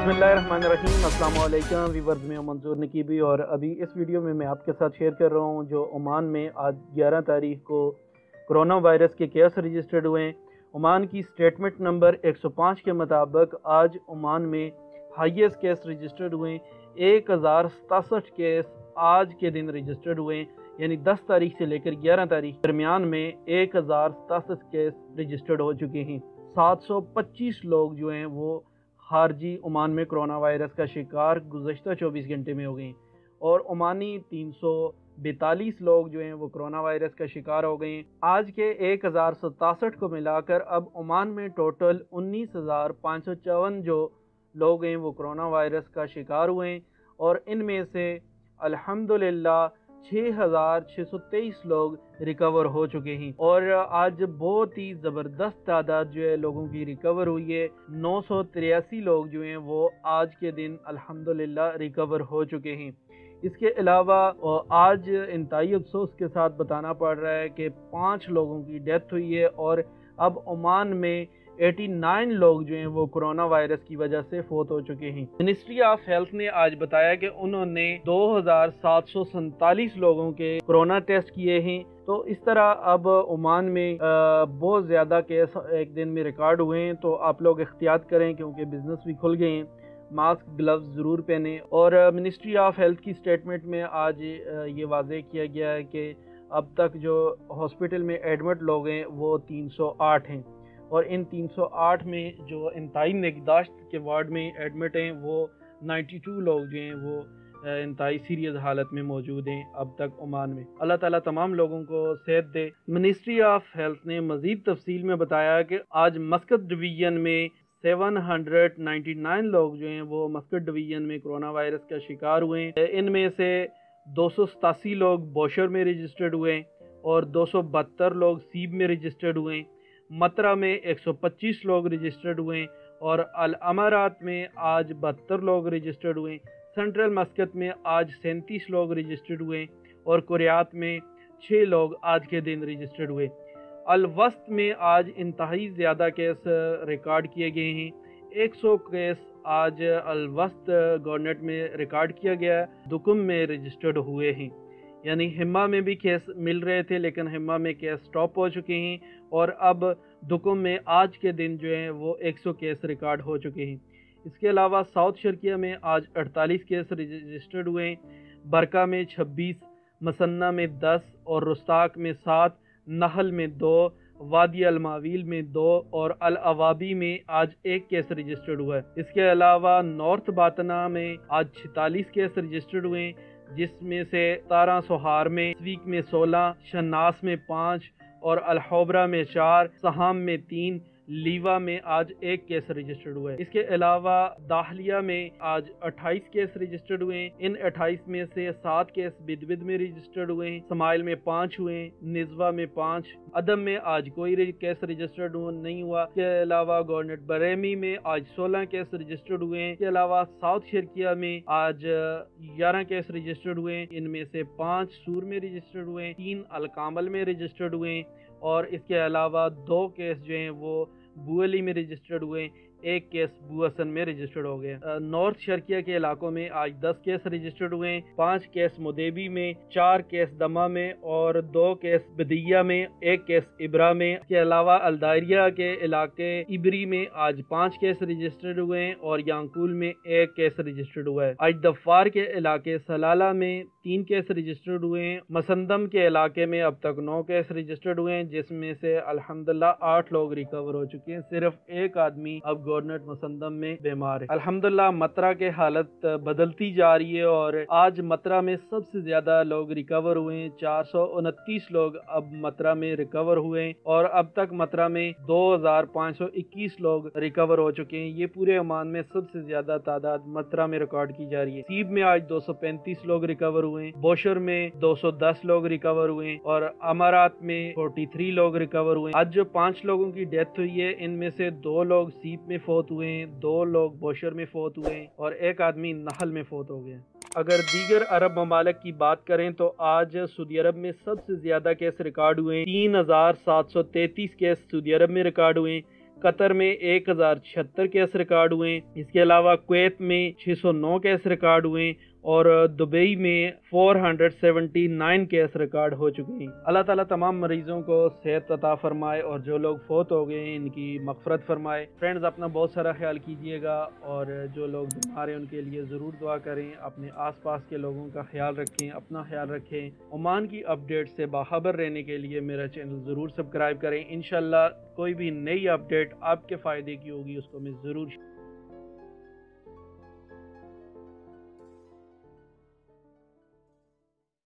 बिस्मिल्लाहिर्रहमानिर्रहीम। अस्सलाम वालेकुम व्यूअर्स, में मंजूर नकीबी और अभी इस वीडियो में मैं आपके साथ शेयर कर रहा हूँ जो ओमान में आज 11 तारीख को कोरोना वायरस के केस रजिस्टर्ड हुए हैं। ओमान की स्टेटमेंट नंबर 105 के मुताबिक आज ओमान में हाईएस्ट केस रजिस्टर्ड हुए हैं। 1067 केस आज के दिन रजिस्टर्ड हुए हैं, यानी 10 तारीख से लेकर 11 तारीख दरमियान में 1067 केस रजिस्टर्ड हो चुके हैं। 725 लोग जो हैं वो खारजी ओमान में कोरोना वायरस का शिकार गुज़श्ता 24 घंटे में हो गए और ओमानी 342 लोग जो हैं वो कोरोना वायरस का शिकार हो गए। आज के 1067 को मिलाकर अब ओमान में टोटल 19,554 जो लोग हैं वो कोरोना वायरस का शिकार हुए हैं और इनमें से अल्हम्दुलिल्लाह 6,623 लोग रिकवर हो चुके हैं और आज बहुत ही ज़बरदस्त तादाद जो है लोगों की रिकवर हुई है। 983 लोग जो हैं वो आज के दिन अल्हम्दुलिल्लाह रिकवर हो चुके हैं। इसके अलावा आज इंतहाई अफसोस के साथ बताना पड़ रहा है कि 5 लोगों की डेथ हुई है और अब ओमान में 89 लोग जो हैं वो कोरोना वायरस की वजह से फौत हो चुके हैं। मिनिस्ट्री ऑफ हेल्थ ने आज बताया कि उन्होंने 2,747 लोगों के कोरोना टेस्ट किए हैं। तो इस तरह अब ओमान में बहुत ज़्यादा केस एक दिन में रिकॉर्ड हुए हैं। तो आप लोग एहतियात करें क्योंकि बिजनेस भी खुल गए हैं। मास्क ग्लव्स ज़रूर पहने और मिनिस्ट्री ऑफ हेल्थ की स्टेटमेंट में आज ये वाज़ेह किया गया है कि अब तक जो हॉस्पिटल में एडमिट लोग हैं वो 308 हैं और इन 308 में जो इंतहाई निगहदाश्त के वार्ड में एडमिट हैं वो 92 लोग जो हैं वो इंतहाई सीरियस हालत में मौजूद हैं अब तक ओमान में। अल्लाह ताला तमाम लोगों को सेहत दे। मिनिस्ट्री ऑफ हेल्थ ने मज़ीद तफसील में बताया कि आज मस्कत डिवीज़न में 799 लोग जो हैं वो मस्कत डिवीज़न में कोरोना वायरस का शिकार हुए हैं। इनमें से 287 लोग बोशर में रजिस्टर्ड हुए हैं और 272 लोग सीब में रजिस्टर्ड हुए हैं। मतरा में 125 लोग रजिस्टर्ड हुए और अल अमारात में आज 72 लोग रजिस्टर्ड हुए। सेंट्रल मस्कत में आज 37 लोग रजिस्टर्ड हुए और कुरियात में 6 लोग आज के दिन रजिस्टर्ड हुए। अल वस्त में आज इंतहाई ज़्यादा केस रिकॉर्ड किए गए हैं। 100 केस आज अल वस्त गवर्नमेंट में रिकॉर्ड किया गया, दुकुम में रजिस्टर्ड हुए हैं। यानी हिम्मा में भी केस मिल रहे थे लेकिन हिम्मा में केस स्टॉप हो चुके हैं और अब दुकुम में आज के दिन जो है वो 100 केस रिकॉर्ड हो चुके हैं। इसके अलावा साउथ शर्किया में आज 48 केस रजिस्टर्ड हुए, बरका में 26, मसन्ना में 10 और रुस्ताक में 7, नहल में 2, वादी अलमावील में 2 और अल अवाबी में आज 1 केस रजिस्टर्ड हुआ है। इसके अलावा नॉर्थ बातना में आज 46 केस रजिस्टर्ड हुए जिसमें से 17 सोहार में, स्वीक में 16, शन्नास में 5 और अलहोबरा में 4, सहाम में 3, लीवा में आज 1 केस रजिस्टर्ड हुए। इसके अलावा दाहलिया में आज 28 केस रजिस्टर्ड हुए। इन 28 में से 7 केस बिदबिद में रजिस्टर्ड हुए हैं, समाइल में 5 हुए, निजवा में 5, अदम में आज कोई केस रजिस्टर्ड नहीं हुआ। इसके अलावा गवर्नमेंट बरेमी में आज 16 केस रजिस्टर्ड हुए हैं। इसके अलावा साउथ शर्किया में आज 11 केस रजिस्टर्ड हुए, इनमें से 5 सूर में रजिस्टर्ड हुए, 3 अलकामल में रजिस्टर्ड हुए और इसके अलावा 2 केस जो हैं वो बुअली में रजिस्टर्ड हुए, 1 केस बुअसन में रजिस्टर्ड हो गए। नॉर्थ शर्किया के इलाकों में आज 10 केस रजिस्टर्ड हुए, 5 केस मुदेबी में, 4 केस दमा में और 2 केस बदिया में, 1 केस इब्रा में। इसके अलावा अलदायरिया के इलाके इबरी में आज 5 केस रजिस्टर्ड हुए और यांकुल में 1 केस रजिस्टर्ड हुआ है। आज दफार के इलाके सलाला में 3 केस रजिस्टर्ड हुए हैं। मसंदम के इलाके में अब तक 9 केस रजिस्टर्ड हुए हैं जिसमें से अल्हम्दुलिल्लाह 8 लोग रिकवर हो चुके हैं। सिर्फ 1 आदमी अब गवर्नमेंट मसंदम में बीमार है। अल्हम्दुलिल्लाह मतरा के हालत बदलती जा रही है और आज मतरा में सबसे ज्यादा लोग रिकवर हुए हैं। 429 लोग अब मतरा में रिकवर हुए हैं और अब तक मतरा में 2,521 लोग रिकवर हो चुके हैं। ये पूरे ओमान में सबसे ज्यादा तादाद मतरा में रिकॉर्ड की जा रही है। सीब में आज 235 लोग रिकवर हुए, बोशर में 210 लोग रिकवर हुए और अमारात में 43 लोग रिकवर हुए। आज जो 5 लोगों की डेथ हुई है इनमें से 2 लोग सीब में फौत हुए हैं, 2 लोग बोशर में फौत हुए हैं और 1 आदमी नहल में फौत हो गया। अगर दीगर अरब ममालिक की बात करें तो आज सऊदी अरब में सबसे ज्यादा केस रिकॉर्ड हुए, 3,733 केस सऊदी अरब में रिकॉर्ड हुए, قطر میں 1076 کیس ریکارڈ ہوئے ہیں، اس کے علاوہ کویت میں 609 کیس ریکارڈ ہوئے ہیں اور دبئی میں 479 کیس ریکارڈ ہو چکے ہیں۔ اللہ تعالیٰ تمام مریضوں کو صحت عطا فرمائے اور جو لوگ فوت ہو گئے ہیں ان کی مغفرت فرمائے۔ فرینڈز اپنا بہت سارا خیال کیجیے گا اور جو لوگ بیمار ہیں ان کے لیے ضرور دعا کریں، اپنے آس پاس کے لوگوں کا خیال رکھیں، اپنا خیال رکھیں۔ عمان کی اپڈیٹ سے باخبر رہنے کے لیے میرا چینل ضرور سبسکرائب کریں۔ انشاءاللہ کوئی بھی نئی اپڈیٹ آپ کے فائدے کی ہوگی اس کو میں ضرور